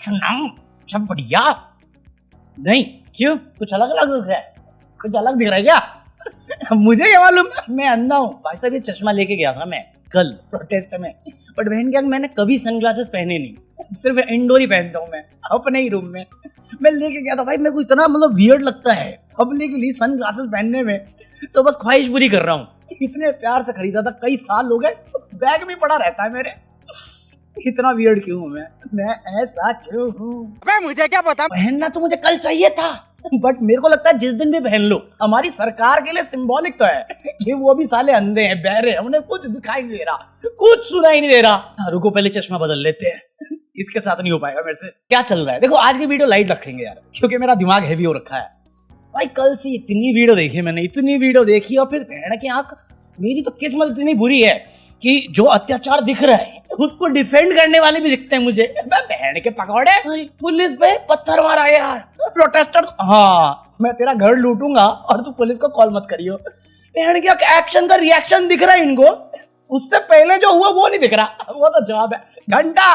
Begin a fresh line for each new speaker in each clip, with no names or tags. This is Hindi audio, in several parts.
सुनाऊं? सब बढ़िया? नहीं क्यों, कुछ अलग अलग दिख रहा है? कुछ अलग दिख रहा है क्या? मुझे क्या मालूम, मैं अंधा हूँ। भाई साहब ये चश्मा लेके गया था मैं कल प्रोटेस्ट में, बट बहन क्या मैंने कभी सनग्लासेस पहने नहीं, सिर्फ इंडोर ही पहनता हूँ मैं अपने ही रूम में। मैं लेके गया था भाई, मेरे को इतना मतलब वियर्ड लगता है पब्लिक के लिए सनग्लासेस पहनने में, तो बस ख्वाहिश पूरी कर रहा हूँ। इतने प्यार से खरीदा था, कई साल हो गए, बैग में पड़ा रहता है मेरे। इतना वियर्ड क्यों हूँ मैं ऐसा क्यों हूँ? मुझे क्या पता, पहनना तो मुझे कल चाहिए था, बट मेरे को लगता है जिस दिन भी पहन लो, हमारी सरकार के लिए सिंबॉलिक तो है कि वो भी साले अंधे हैं, बहरे हैं, उन्हें कुछ दिखाई नहीं दे रहा, कुछ सुनाई नहीं दे रहा। रुको पहले चश्मा बदल लेते हैं, इसके साथ नहीं हो पाएगा मेरे से। क्या चल रहा है? देखो आज की वीडियो लाइट रखेंगे यार, क्योंकि मेरा दिमाग हैवी हो रखा है भाई। कल से इतनी वीडियो देखी मैंने, इतनी वीडियो देखी, और फिर बहन की आंख, मेरी तो किस्मत इतनी बुरी है कि जो अत्याचार दिख रहा है उसको डिफेंड करने वाले भी दिखते हैं मुझे। बहन के पकौड़े, पुलिस पे पत्थर मारा यार, प्रोटेस्टर। हाँ मैं तेरा घर लूटूंगा और तू पुलिस को कॉल मत करियो। बहन के एक्शन का रिएक्शन दिख रहा है इनको, उससे पहले जो हुआ वो नहीं दिख रहा, वो तो जॉब है। घंटा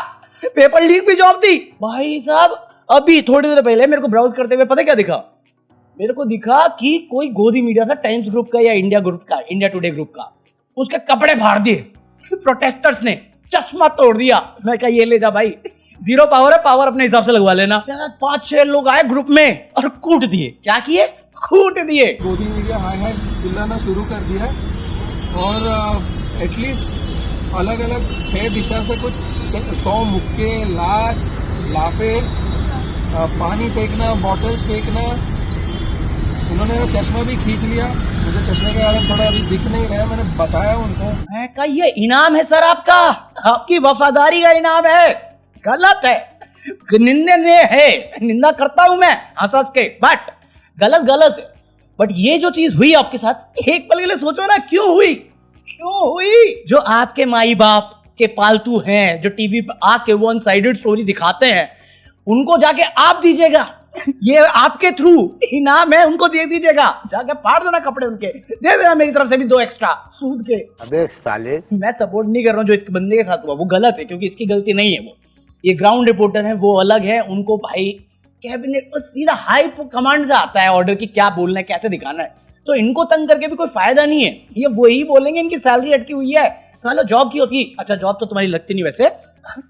पेपर लीक भी जॉब थी भाई साहब। अभी थोड़ी देर पहले मेरे को ब्राउज करते हुए पता क्या दिखा? मेरे को दिखा कि कोई गोदी मीडिया था, टाइम्स ग्रुप का या इंडिया ग्रुप का, इंडिया टुडे ग्रुप का, उसके कपड़े फाड़ दिए प्रोटेस्टर्स ने, चश्मा तोड़ दिया। मैं कहा ये ले जा भाई, जीरो पावर है, पावर अपने हिसाब से लगवा लेना। 5-6 लोग आए ग्रुप में और कूट दिए। क्या किए? कूट दिए।
गोदी मीडिया हाय हाय चिल्लाना शुरू कर दिया और एटलीस्ट अलग अलग 6 दिशा से कुछ 100 मुक्के, लाफे, पानी फेंकना, बॉटल्स फेंकना। उन्होंने चश्मा भी खींच लिया, मुझे चश्मे के कारण थोड़ा अभी दिख नहीं रहा है, मैंने बताया उनको।
मैं कहा ये इनाम है सर आपका, आपकी वफादारी का इनाम है। गलत है, निंदनीय है, निंदा करता हूं मैं हंस हंस के, बट गलत है। बट ये जो चीज हुई आपके साथ, एक पल के लिए सोचो ना क्यों हुई? जो आपके माई बाप के पालतू हैं, जो टीवी पे आके वन साइडेड स्टोरी दिखाते हैं, उनको जाके आप दीजिएगा। ये आपके थ्रू इनाम है, उनको दे दीजिएगा, जाके फाड़ देना कपड़े उनके, दे देना मेरी तरफ से भी 2 एक्स्ट्रा सूद के। अबे साले, मैं सपोर्ट नहीं कर रहा हूँ जो इस बंदे के साथ हुआ, वो गलत है क्योंकि इसकी गलती नहीं है। वो ये ग्राउंड रिपोर्टर है, वो अलग है, उनको भाई कैबिनेट पर सीधा हाई कमांड से आता है ऑर्डर की क्या बोलना है, कैसे दिखाना है। तो इनको तंग करके भी कोई फायदा नहीं है। ये वही बोलेंगे इनकी सैलरी अटकी हुई है, सालो जॉब की होती। अच्छा जॉब तो तुम्हारी लगती नहीं वैसे,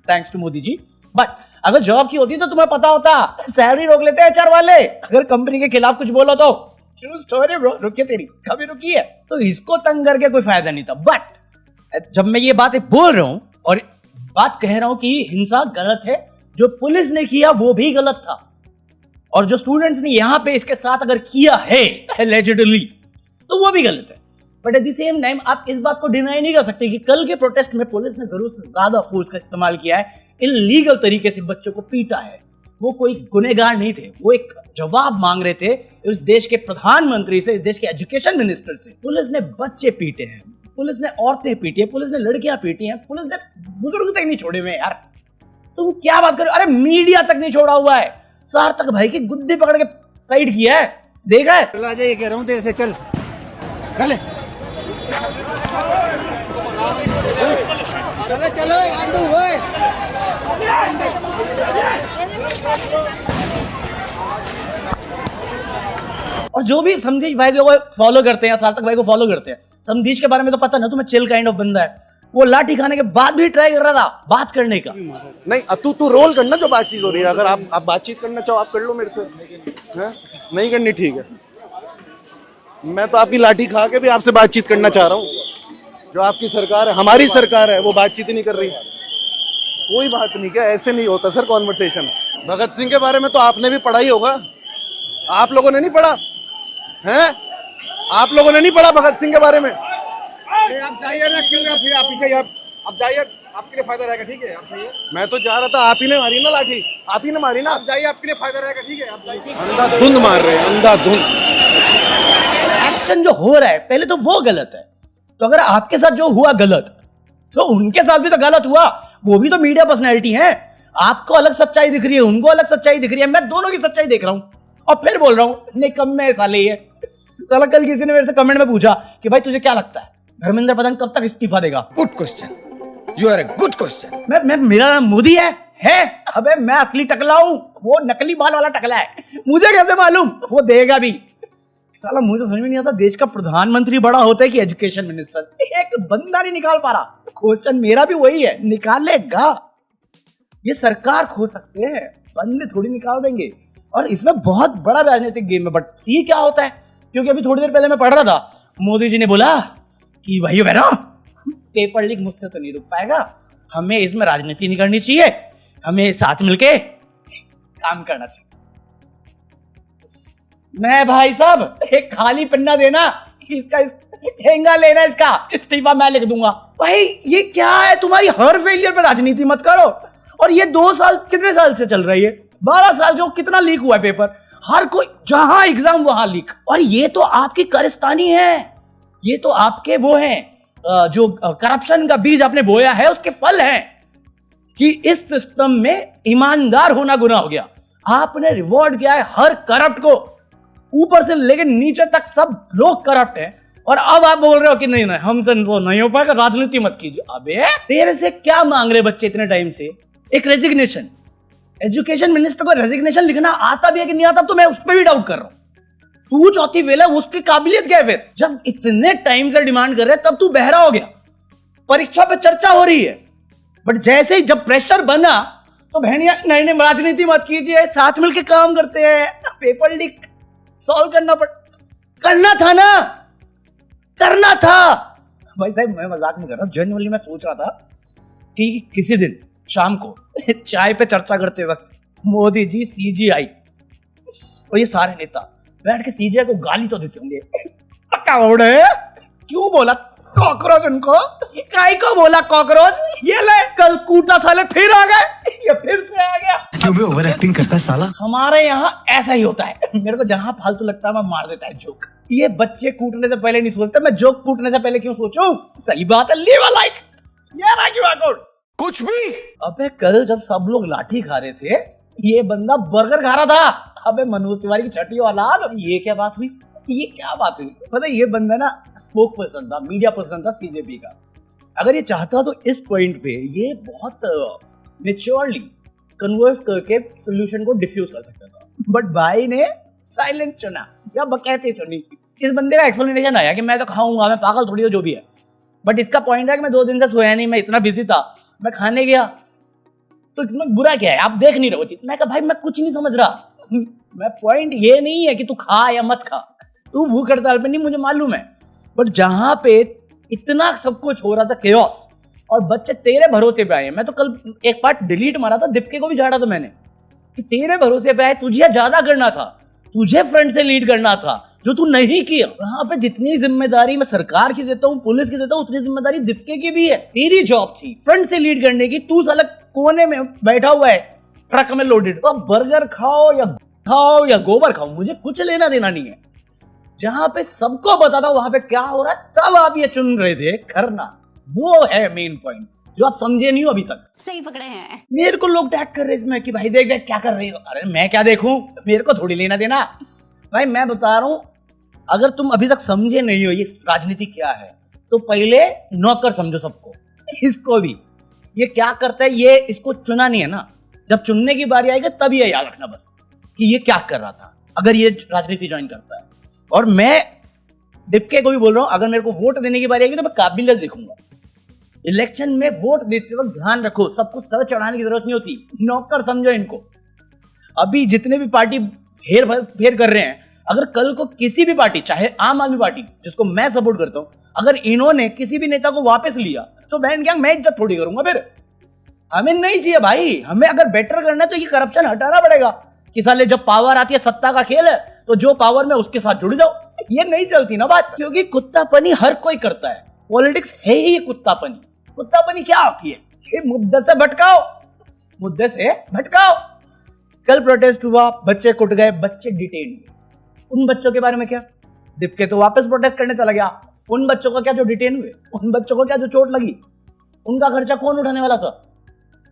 thanks to Modi ji, but अगर जॉब की होती तो तुम्हें पता होता, सैलरी रोक लेते एचआर वाले अगर कंपनी के खिलाफ कुछ बोलो तो। ट्रू स्टोरी ब्रो, रुकिए तेरी कभी रुकी है। तो इसको तंग करके कोई फायदा नहीं था। बट जब मैं ये बातें बोल रहा हूं और बात कह रहा हूं कि हिंसा गलत है, जो पुलिस ने किया वो भी गलत था, और जो स्टूडेंट्स ने यहां पे इसके साथ अगर किया है एलिजिडली तो वो भी गलत है। But at the same time आप इस बात को डिनाई नहीं कर सकते कि कल के प्रोटेस्ट में पुलिस ने जरूर से ज्यादा फोर्स का इस्तेमाल किया है, इल्लीगल तरीके से बच्चों को पीटा है। वो कोई गुनहगार नहीं थे, वो एक जवाब मांग रहे थे इस देश के प्रधानमंत्री से, इस देश के एजुकेशन मिनिस्टर से। पुलिस ने बच्चे पीटे हैं, पुलिस ने औरतें पीटी है, पुलिस ने लड़कियां पीटी हैं, पुलिस ने बुजुर्ग तक नहीं छोड़े हुए यार। तुम क्या बात कर रहे हो? अरे मीडिया तक नहीं छोड़ा हुआ है, सार्थक भाई की गुद्दी पकड़ के साइड किया है, देखा है?
चल आजा, ये कह रहा हूँ तेरे से, चल चले चलो चलो आंडू होए।
और जो भी समधीश भाई को फॉलो करते हैं, सार्थक भाई को फॉलो करते हैं, समधीश के बारे में तो पता ना तुम्हें, चिल काइंड ऑफ बंदा है। वो लाठी खाने के बाद भी ट्राई कर रहा था बात करने का।
नहीं अब तू रोल करना जो बातचीत हो रही है। अगर आप बातचीत करना चाहो आप कर लो मेरे से, है? नहीं करनी ठीक है। मैं तो आपकी लाठी खा के भी आपसे बातचीत करना चाह रहा हूँ। जो आपकी सरकार है, हमारी सरकार है, वो बातचीत ही नहीं कर रही। कोई बात नहीं, क्या ऐसे नहीं होता सर कॉन्वर्सेशन। भगत सिंह के बारे में तो आपने भी पढ़ा ही होगा, आप लोगों ने नहीं पढ़ा है? आप लोगों ने नहीं पढ़ा भगत सिंह के बारे में?
आप जाइए ना, क्यों ना फिर आप ही से आप जाइए, आपके लिए फायदा रहेगा। ठीक है आप जाइए।
मैं तो जा रहा था, आप ही ने मारी ना लाठी, आप ही ने मारी ना।
आप जाइए, आपके लिए फायदा रहेगा। ठीक है आप जाइए।
अंधाधुंध मार रहे हैं, अंधाधुंध।
एक्शन जो हो रहा है पहले तो वो गलत है। तो अगर आपके साथ जो हुआ गलत, तो उनके साथ भी तो गलत हुआ। वो भी तो मीडिया पर्सनैलिटी है। आपको अलग सच्चाई दिख रही है, उनको अलग सच्चाई दिख रही है, मैं दोनों की सच्चाई देख रहा हूं और फिर बोल रहा हूं निकम्मे साले ये। साला कल किसी ने मेरे से कमेंट में पूछा कि भाई तुझे क्या लगता है धर्मेंद्र प्रधान कब तक इस्तीफा देगा?
Good question, you are a good question.
मैं मेरा नाम मोदी है है? अबे मैं असली टकला हूं, वो नकली बाल वाला टकला है। मुझे कैसे मालूम? वो देगा भी। साला मुझे समझ में नहीं आता, देश का प्रधानमंत्री बड़ा होता है कि एजुकेशन मिनिस्टर? एक बंदा नहीं निकाल पा रहा। क्वेश्चन मेरा भी वही है, निकालेगा? ये सरकार खो सकते हैं, बंदे थोड़ी निकाल देंगे। और इसमें बहुत बड़ा राजनीतिक गेम है। बट सी क्या होता है, क्योंकि अभी थोड़ी देर पहले मैं पढ़ रहा था, मोदी जी ने बोला कि भाई बहनों, पेपर लीक मुझसे तो नहीं रुक पाएगा, हमें इसमें राजनीति नहीं करनी चाहिए, हमें साथ मिलके काम करना चाहिए। मैं भाई साहब एक खाली पन्ना देना, इसका ठेंगा लेना, इसका इस्तीफा मैं लिख दूंगा। भाई ये क्या है, तुम्हारी हर फेलियर पे राजनीति मत करो। और ये 2 साल कितने साल से चल रही है? 12 साल जो कितना लीक हुआ है पेपर, हर कोई जहां एग्जाम वहां लीक। और ये तो आपकी कारस्तानी है, ये तो आपके वो हैं जो करप्शन का बीज आपने बोया है, उसके फल हैं कि इस सिस्टम में ईमानदार होना गुनाह हो गया। आपने रिवॉर्ड किया है हर करप्ट को, ऊपर से लेकर नीचे तक सब लोग करप्ट हैं। और अब आप बोल रहे हो कि नहीं नहीं हमसे वो नहीं हो पाएगा, राजनीति मत कीजिए। अबे तेरे से क्या मांग रहे बच्चे इतने टाइम से? एक रेजिग्नेशन। एजुकेशन मिनिस्टर को रेजिग्नेशन लिखना आता भी है कि नहीं आता, तो मैं उस पर भी डाउट कर रहा हूं। तू चौथी वेला, उसकी काबिलियत क्या है फिर? जब इतने टाइम से डिमांड कर रहे तब तू बहरा हो गया। परीक्षा पे चर्चा हो रही है, बट जैसे ही जब प्रेशर बना तो बहनिया नहीं नहीं राजनीति मत कीजिए, साथ मिलके काम करते हैं, पेपर लीक सॉल्व करना था ना, करना था। भाई साहब मैं मजाक नहीं कर रहा, जेन्युइनली मैं सोच रहा था कि किसी दिन शाम को चाय पे चर्चा करते वक्त मोदी जी, सीजीआई और ये सारे नेता बैठ के सीजीआई को गाली तो देते होंगे। क्यों बोला कॉकरोच उनको? काय को बोला कॉकरोच? ये ले कल कूटा साले फिर आ गए, ये फिर से आ गया।
क्यों भी ओवर एक्टिंग करता है साला?
हमारे यहाँ ऐसा ही होता है, मेरे को जहां फालतू लगता है मैं मार देता है जोक। ये बच्चे कूटने से पहले नहीं सोचते, मैं जोक कूटने से पहले क्यों सोचूं? सही बात है, लीव अ लाइक। ये रहा क्यों कोड
कुछ भी।
अबे कल जब सब लोग लाठी खा रहे थे, ये बंदा बर्गर खा रहा था। अबे मनोज तिवारी की छठी औलाद, ये क्या बात हुई? ये क्या बात हुई? पता है ये बंदा ना स्पोक पर्सन था, मीडिया पर्सन था सीजेपी का। अगर ये चाहता तो इस पॉइंट पे ये बहुत मैच्योरली कन्वर्स करके सोल्यूशन को डिफ्यूज कर सकता था, बट भाई ने साइलेंस चुना या बकैती चुनी। इस बंदे का एक्सप्लेनेशन आया कि मैं तो खाऊंगा, मैं पागल थोड़ी हो, जो भी है। बट इसका पॉइंट है कि मैं 2 दिन से सोया नहीं, मैं इतना बिजी था, मैं खाने गया, तो इसमें बुरा क्या है? आप देख नहीं रहे। मैं कहा भाई मैं कुछ नहीं समझ रहा, मैं पॉइंट ये नहीं है कि तू खा या मत खा, तू भूख हड़ताल पे नहीं, मुझे मालूम है। बट जहां पे इतना सब कुछ हो रहा था केओस, और बच्चे तेरे भरोसे पे आए। मैं तो कल एक पार्ट डिलीट मारा था, दीपके को भी झाड़ा था मैंने कि तेरे भरोसे पे आए, तुझे ज्यादा करना था, तुझे फ्रंट से लीड करना था, जो तू नहीं किया। वहां पे जितनी जिम्मेदारी मैं सरकार की देता हूँ, पुलिस की देता हूँ, उतनी जिम्मेदारी दीपके की भी है। तेरी जॉब थी फ्रंट से लीड करने की, तू साला कोने में बैठा हुआ है ट्रक में लोडेड। तो बर्गर खाओ या गोबर खाओ, मुझे कुछ लेना देना नहीं है। जहां पे सबको पता था वहां पे क्या हो रहा है, तब आप ये चुन रहे थे करना। वो है मेन पॉइंट जो आप समझे नहीं हो अभी तक।
सही पकड़े हैं।
मेरे को लोग टैग कर रहे इसमें कि भाई देख देख क्या कर रही हो। अरे मैं क्या देखूं, मेरे को थोड़ी लेना देना। भाई मैं बता रहा हूं, अगर तुम अभी तक समझे नहीं हो ये राजनीति क्या है, तो पहले नौकर समझो सबको, इसको भी। ये क्या करता है, ये इसको चुना नहीं है ना, जब चुनने की बारी आएगी तब ये याद रखना बस कि ये क्या कर रहा था अगर ये राजनीति ज्वाइन करता है। और मैं दीपके को भी बोल रहा हूं, अगर मेरे को वोट देने की बारी आएगी तो मैं काबिलियत देखूंगा। इलेक्शन में वोट देते वक्त ध्यान रखो, सबको सर चढ़ाने की जरूरत नहीं होती, नौकर समझो इनको। अभी जितने भी पार्टी फेर कर रहे हैं, अगर कल को किसी भी पार्टी, चाहे आम आदमी पार्टी जिसको मैं सपोर्ट करता हूं, अगर इन्होंने किसी भी नेता को वापस लिया तो बहन क्या मैं इज्जत थोड़ी करूंगा। फिर हमें नहीं चाहिए भाई, हमें अगर बेटर करना है तो ये करप्शन हटाना पड़ेगा कि साले जब पावर आती है, सत्ता का खेल है, तो जो पावर में उसके साथ जुड़ जाओ। ये नहीं चलती ना बात, क्योंकि कुत्तापनी हर कोई करता है। पॉलिटिक्स है ही ये कुत्तापनी। कुत्तापनी क्या होती है कि मुद्दे से भटकाओ। कल प्रोटेस्ट हुआ, बच्चे कुट गए, बच्चे डिटेन हुए। उन बच्चों के बारे में क्या? दीपके तो वापस प्रोटेस्ट करने चला गया। उन बच्चों का क्या जो डिटेन हुए? उन बच्चों को क्या जो चोट लगी? उनका खर्चा कौन उठाने वाला था?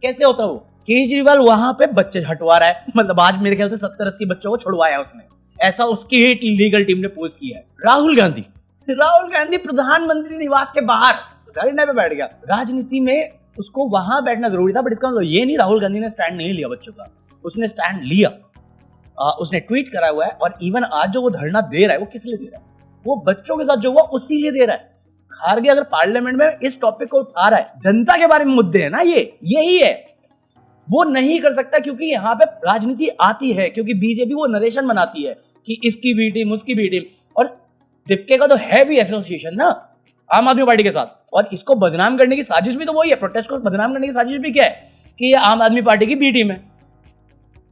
कैसे होता वो? केजरीवाल वहां पे बच्चे हटवा रहा है, मतलब आज मेरे ख्याल से 70-80 बच्चों को छुड़वाया उसने, ऐसा उसकी लीगल टीम ने पोस्ट किया है। राहुल गांधी प्रधानमंत्री निवास के बाहर धरने पे बैठ गया। राजनीति में उसको वहां बैठना जरूरी था, बट इसका मतलब ये नहीं राहुल गांधी ने स्टैंड नहीं लिया बच्चों का, उसने स्टैंड लिया। उसने ट्वीट करा हुआ है, और इवन आज जो वो धरना दे रहा है वो किस लिए दे रहा है, वो बच्चों के साथ जो हुआ उसी लिए दे रहा है। खारगे अगर पार्लियामेंट में इस टॉपिक को उठा रहा है, जनता के बारे में मुद्दे है ना, यही है, वो नहीं कर सकता क्योंकि यहाँ पे राजनीति आती है, क्योंकि बीजेपी वो नरेशन बनाती है कि इसकी भी टीम उसकी भी टीम, और डिप्के का तो है भी एसोसिएशन ना आम आदमी पार्टी के साथ, और इसको बदनाम करने की साजिश भी तो वही है, प्रोटेस्ट को बदनाम करने की साजिश भी क्या है कि ये आम आदमी पार्टी की बी टीम है।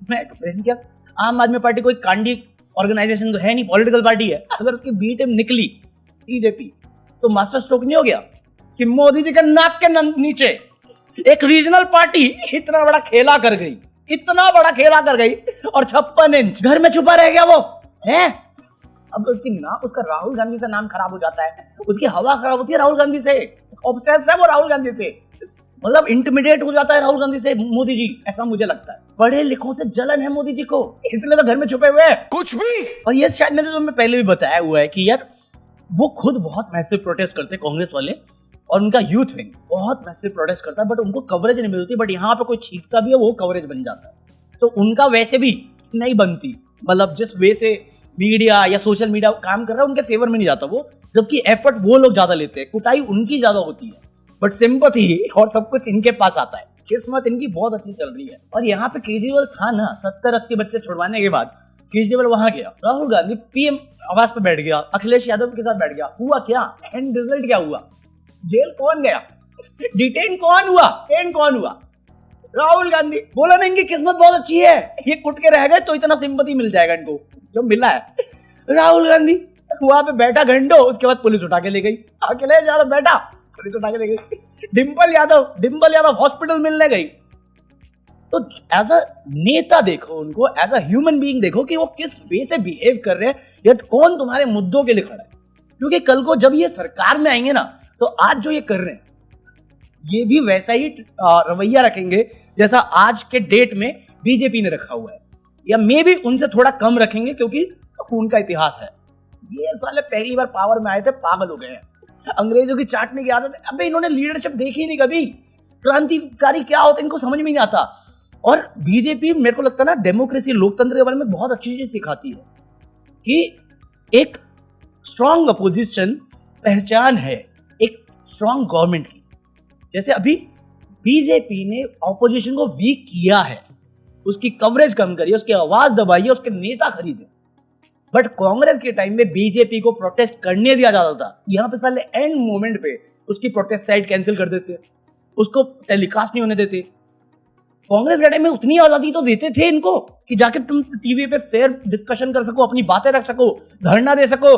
मैं क्या, आम आदमी पार्टी कोई कांडी ऑर्गेनाइजेशन तो है नहीं, पॉलिटिकल पार्टी है। अगर उसकी बी टीम निकली सीजेपी तो मास्टर स्ट्रोक नहीं हो गया कि मोदी जी के नाक के नीचे एक रीजनल पार्टी इतना बड़ा खेला कर गई, इतना बड़ा खेला कर गई, और 56 इंच घर में छुपा रह गया वो है। अब उसका राहुल गांधी से नाम खराब हो जाता है, उसकी हवा खराब होती है राहुल गांधी से, ऑब्सेस है वो राहुल गांधी से, मतलब इंटिमिडेट हो जाता है राहुल गांधी से मोदी जी, ऐसा मुझे लगता है। पढ़े लिखों से जलन है मोदी जी को, इसलिए तो घर में छुपे हुए हैं कुछ भी। और ये शायद मैंने तुम्हें पहले भी बताया हुआ है कि यार वो खुद बहुत मैसिव प्रोटेस्ट करते हैं कांग्रेस वाले, और उनका यूथ विंग बहुत मैसिव प्रोटेस्ट करता है, बट उनको कवरेज नहीं मिलती। बट यहाँ पे कोई छींकता भी है वो कवरेज बन जाता है, तो उनका वैसे भी नहीं बनती, मतलब जिस वे से मीडिया या सोशल मीडिया काम कर रहा है उनके फेवर में नहीं जाता वो, जबकि एफर्ट वो लोग ज्यादा लेते हैं, कुटाई उनकी ज्यादा होती है, बट सिंपैथी और सब कुछ इनके पास आता है। किस्मत इनकी बहुत अच्छी चल रही है। और यहाँ पे केजरीवाल था ना, 70-80 बच्चे छुड़वाने के बाद केजरीवाल वहां गया, राहुल गांधी पीएम आवास पे बैठ गया, अखिलेश यादव के साथ बैठ गया, हुआ क्या, एंड रिजल्ट क्या हुआ, जेल कौन गया, डिटेन कौन हुआ, एंड कौन हुआ, राहुल गांधी। बोला ना इनकी किस्मत बहुत अच्छी है, ये कुट के रह गए तो इतना सिंपैथी मिल जाएगा इनको, जो मिला है। राहुल गांधी वहां पे बैठा घंटों, उसके बाद पुलिस उठा के ले गई, अखिलेश यादव बैठा, पुलिस उठा के ले गई, डिम्पल यादव हॉस्पिटल मिलने गई। तो एज अ नेता देखो उनको, एज अ ह्यूमन बीइंग देखो कि वो किस वे से बिहेव कर रहे हैं, या कौन तुम्हारे मुद्दों के लिए खड़ा है। क्योंकि कल को जब ये सरकार में आएंगे ना, तो आज जो ये कर रहे हैं ये भी वैसा ही रवैया रखेंगे जैसा आज के डेट में बीजेपी ने रखा हुआ है, या मे भी उनसे थोड़ा कम रखेंगे, क्योंकि उनका इतिहास है। ये साले पहली बार पावर में आए थे, पागल हो गए हैं, अंग्रेजों की चाटने की आदत है। अबे इन्होंने लीडरशिप देखी नहीं कभी, क्रांतिकारी क्या होता है इनको समझ में नहीं आता। और बीजेपी मेरे को लगता है ना, डेमोक्रेसी लोकतंत्र के बारे में बहुत अच्छी चीज सिखाती है कि एक स्ट्रांग अपोजिशन पहचान है एक स्ट्रांग गवर्नमेंट की। जैसे अभी बीजेपी ने ऑपोजिशन को वीक किया है, उसकी कवरेज कम करी है, उसकी आवाज दबाई है, उसके नेता खरीदे। बट कांग्रेस के टाइम में बीजेपी को प्रोटेस्ट करने दिया जाता था, यहाँ पे साले एंड मोमेंट पे उसकी प्रोटेस्ट साइट कैंसिल कर देते, उसको टेलीकास्ट नहीं होने देते। कांग्रेस के टाइम में उतनी आजादी तो देते थे इनको कि जाके तुम टीवी पे फेयर डिस्कशन कर सको, अपनी बातें रख सको, धरना दे सको,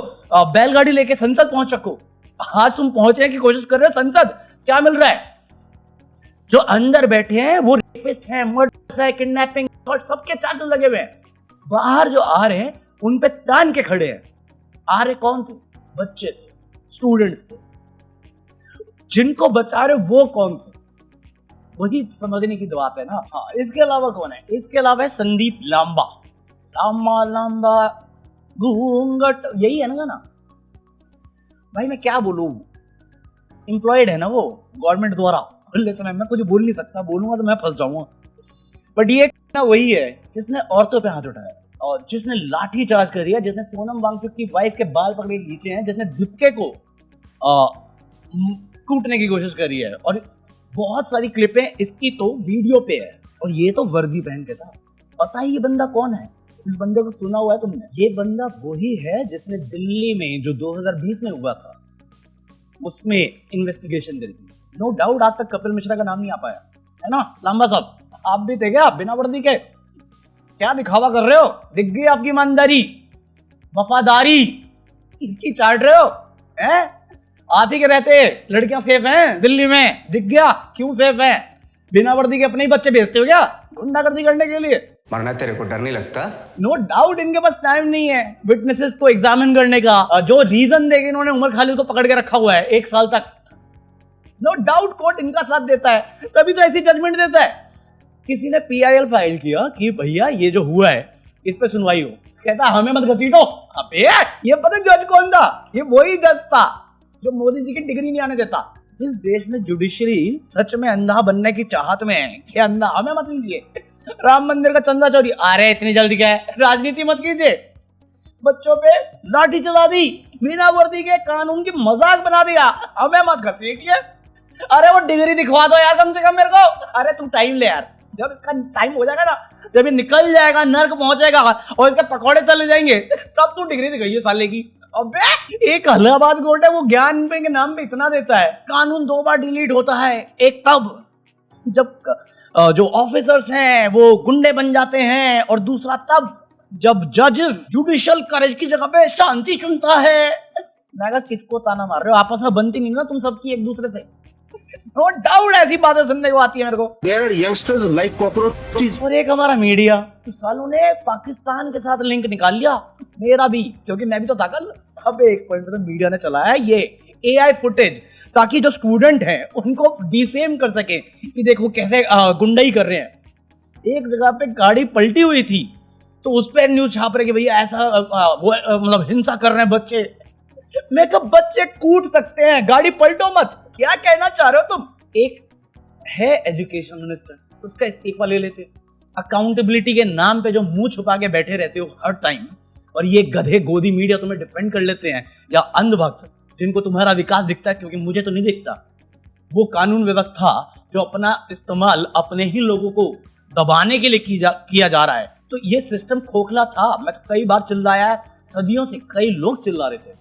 बैलगाड़ी लेके संसद पहुंच सको। आज तुम पहुंचने की कोशिश कर रहे हो संसद, क्या मिल रहा है? जो अंदर बैठे हैं वो रेपिस्ट हैं, मर्डर्स है, किडनैपिंग, सबके चार्जेस लगे हुए हैं। बाहर जो आ रहे हैं उन पे तान के खड़े हैं। आ रहे कौन थे? बच्चे थे, स्टूडेंट्स थे। जिनको बचा रहे वो कौन थे? वही समझने की बात है ना। हाँ, इसके अलावा कौन है? इसके अलावा है संदीप लांबा, लांबा लांबा घूंघट, यही है ना गाना। भाई मैं क्या बोलूं, एम्प्लॉयड है ना वो गवर्नमेंट द्वारा। मैं कुछ बोल नहीं सकता, बोलूंगा तो मैं फंस जाऊंगा। बट ये ना वही है जिसने औरतों पे हाथ उठाया, और जिसने लाठी चार्ज करी है, जिसने सोनम वांगचुक की वाइफ के बाल पकड़े खींचे हैं, जिसने दीपके को कूटने की कोशिश करी है। और बहुत सारी क्लिपें इसकी तो वीडियो पे है, और ये तो वर्दी पहन के था। पता है ये बंदा कौन है? इस बंदे को सुना हुआ है तुमने? ये बंदा वही है जिसने दिल्ली में जो 2020 में हुआ था उसमें इन्वेस्टिगेशन करी थी। नो डाउट आज तक कपिल मिश्रा का नाम नहीं आ पाया, है ना लांबा साहब? आप भी थे क्या बिना वर्दी के? क्या दिखावा कर रहे हो? दिख गई आपकी ईमानदारी, वफादारी, इसकी चाट रहे हो हैं? आप ही के रहते लड़कियां सेफ हैं दिल्ली में, दिख गया क्यों सेफ हैं? बिना वर्दी के अपने ही बच्चे भेजते हो क्या गुंडागर्दी करने के लिए?
मरना तेरे को डर नहीं लगता?
नो डाउट इनके पास टाइम नहीं है विटनेसेस को एग्जामिन करने का। जो रीजन देके इन्होंने उमर खालिद को पकड़ के रखा हुआ है 1 साल तक, नो डाउट कोर्ट इनका साथ देता है, तभी तो ऐसी जजमेंट देता है। किसी ने PIL फाइल किया कि भैया ये जो हुआ है इस पे सुनवाई हो, कहता हमें मत घसीटो। अबे ये पता जज कौन था? ये वही जज था जो मोदी जी की डिग्री नहीं आने देता, जिस देश में जुडिशरी सच में अंधा बनने की चाहत में है कि अंधा हमें मत लीजिए, राम मंदिर का चंदा चोरी, अरे इतनी जल्दी क्या है, राजनीति मत कीजिए, बच्चों पे लाठी चला दी, बिना वर्दी के कानून की मजाक बना दिया, हमें मत घसीटिए, अरे वो डिग्री दिखवा दो यार कम से कम मेरे को, अरे तू टाइम ले यार, जब इसका टाइम हो जाएगा ना, जब ये निकल जाएगा, नर्क पहुंचेगा और इसके पकौड़े चले जाएंगे, तब तू डिग्री दिखाइए साले की। अबे एक इलाहाबाद कोर्ट है, वो ज्ञान पे के नाम पे इतना देता है, कानून 2 बार डिलीट होता है, एक तब जब जो ऑफिसर्स हैं वो गुंडे बन जाते हैं, और दूसरा तब जब जजेस जुडिशियल करेज की जगह पे शांति चुनता है। मैं कहा किसको ताना मार रहे हो, आपस में बनती नहीं ना तुम सबकी एक दूसरे से, नो डाउट ऐसी बातें सुनने को आती है मेरे को।
There are youngsters like cockroaches.
और एक हमारा मीडिया, सालों ने पाकिस्तान के साथ लिंक निकाल लिया, मेरा भी, क्योंकि मैं भी तो था कल। अब एक पॉइंट पे तो मीडिया ने चलाया ये AI फुटेज, ताकि जो स्टूडेंट हैं उनको डिफेम कर सके कि देखो कैसे गुंडाई कर रहे हैं। एक जगह पे गाड़ी पलटी हुई थी तो उस पर न्यूज छाप रहे कि भैया ऐसा मतलब हिंसा कर रहे हैं बच्चे। मैं कहा बच्चे कूद सकते हैं, गाड़ी पलटो मत, क्या कहना चाह रहे हो तुम। एक है एजुकेशन मिनिस्टर, उसका इस्तीफा ले लेते। अकाउंटेबिलिटी के नाम पे जो मुंह छुपा के बैठे रहते हो हर टाइम, और ये गधे गोदी मीडिया तुम्हें डिफेंड कर लेते हैं, या अंधभक्त जिनको तुम्हारा विकास दिखता है क्योंकि मुझे तो नहीं दिखता। वो कानून व्यवस्था जो अपना इस्तेमाल अपने ही लोगों को दबाने के लिए किया जा रहा है, तो ये सिस्टम खोखला था। मैं तो कई बार चिल्लाया, सदियों से कई लोग चिल्ला रहे थे,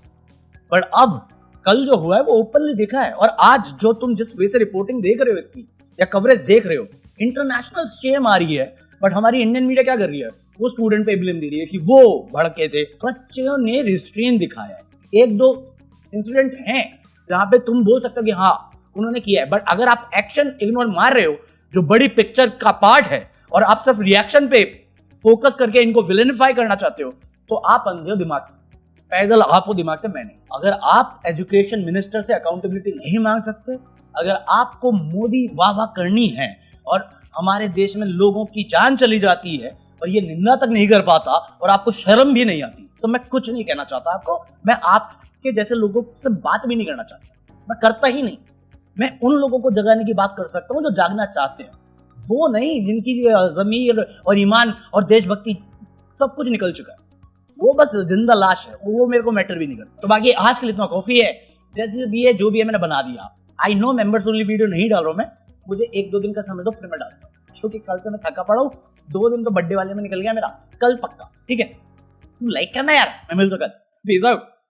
पर अब कल जो हुआ है वो ओपनली देखा है। और आज जो तुम जिस वे से रिपोर्टिंग देख रहे हो इसकी, या कवरेज देख रहे हो, इंटरनेशनल शेम आ रही है, बट हमारी इंडियन मीडिया क्या कर रही है, वो स्टूडेंट पे ब्लेम दे रही है कि वो भड़के थे। बच्चों ने रिस्ट्रेन दिखाया है। 1-2 इंसिडेंट हैं जहां पे तुम बोल सकते हो कि हाँ उन्होंने किया है, बट अगर आप एक्शन इग्नोर मार रहे हो जो बड़ी पिक्चर का पार्ट है, और आप सिर्फ रिएक्शन पे फोकस करके इनको विलेनिफाई करना चाहते हो, तो आप अंधे हो दिमाग से, पैदल आप हो दिमाग से मैं नहीं। अगर आप एजुकेशन मिनिस्टर से अकाउंटेबिलिटी नहीं मांग सकते, अगर आपको मोदी वाह करनी है और हमारे देश में लोगों की जान चली जाती है और ये निंदा तक नहीं कर पाता, और आपको शर्म भी नहीं आती, तो मैं कुछ नहीं कहना चाहता आपको। मैं आपके जैसे लोगों से बात भी नहीं करना चाहता, मैं करता ही नहीं। मैं उन लोगों को जगाने की बात कर सकता हूँ जो जागना चाहते हैं, वो नहीं जिनकी ज़मीर और ईमान और देशभक्ति सब कुछ निकल चुका है, वो बस जिंदा लाश है, वो मेरे को मैटर भी नहीं करता। तो बाकी आज के लिए इतना कॉफी है, जैसे भी है जो भी है मैंने बना दिया। I know members only video नहीं डाल रहा हूँ मैं, मुझे 1-2 दिन का समय दो, फिर मैं डालूंगा, क्योंकि कल से मैं थका पड़ा हूँ। 2 दिन तो बर्थडे वाले में निकल गया मेरा, कल पक्का, ठीक है। तू लाइक करना यार, मैं मिलता हूँ कल, पीस आउट।